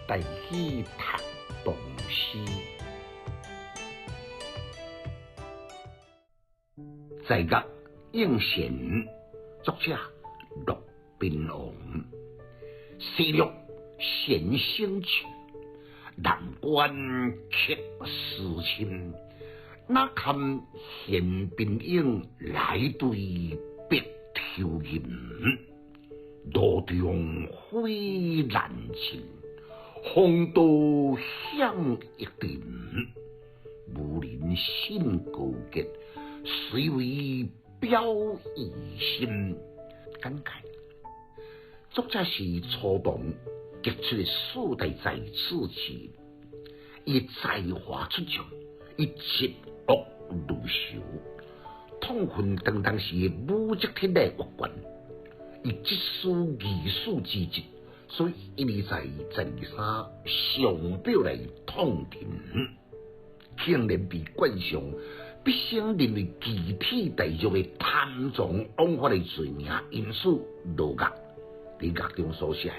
带去读唐诗。在甲应贤，作者陆宾王。诗律贤生趣，南关客思亲。那堪贤宾应来对别抽吟，路中灰难尽，风度响一定。无人信高洁，虽为表异心。感慨作者是初唐杰出的四代才子之一，伊才华出众，伊疾恶如仇，痛恨当时的武则天的乐观，伊即书艺术之极，所以伊在23上表来痛停，竟然被冠上毕生认为集体大族的贪赃枉法的罪名，因此落狱。伫狱中所写，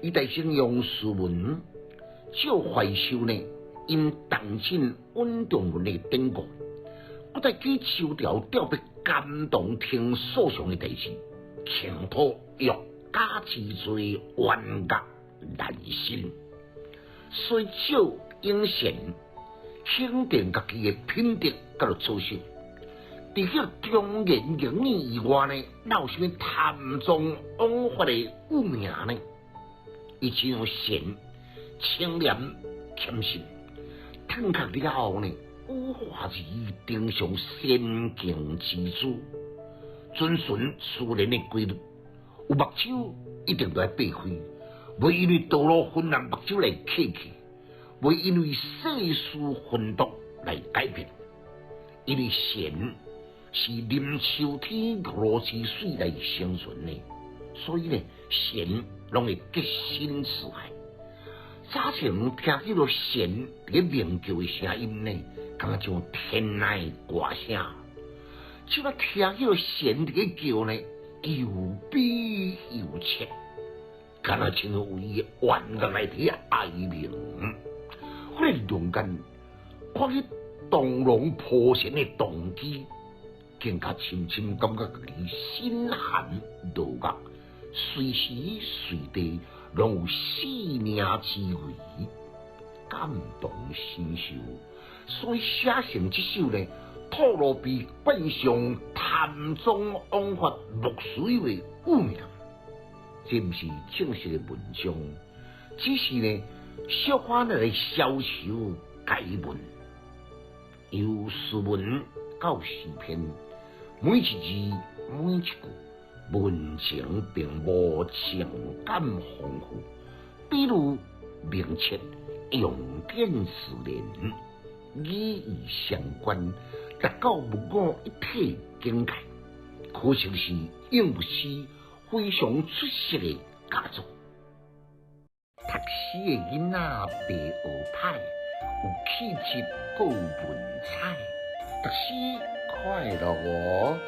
伊大声用诗文照怀秀呢，因动进稳重文的典故，我再举秋条调别感动听所上的代志，倾吐欲加之罪，冤狱难伸。虽少应贤，肯定家己的品德甲操守。除了忠言逆耳以外呢，哪有什么贪赃枉法的污名呢？伊只有贤、清廉、谦逊，探究了后呢，污化之定上先敬之主，遵循自然的规律。有目睭一定都要避开，袂因为道路昏暗目睭来客气，袂因为世事纷毒来改变，因为贤是临秋天如此水来生存的，所以呢，贤拢会结心慈爱。早前听起了贤伫鸣叫的声音呢，感觉像天籁的歌声。即摆听起了贤伫叫呢，又悲又切，感觉像为冤案来伫哀鸣。我来中间看起动容破神的动机。更加深深感觉自己心寒落狱，随时随地拢有死命之危，感动心受。所以写成这首呢，吐露被冠上贪赃枉法、落水的污名。这不是正式的文章，只是呢小可来消愁改文，由诗文到诗篇。每一字每一句，文情并无情感丰富，比如明确用典自然，语义相关，达到物我一体境界。可惜是应不是非常出色的佳作。读诗的囡仔白学派，有气质，够文采，读诗快乐哦。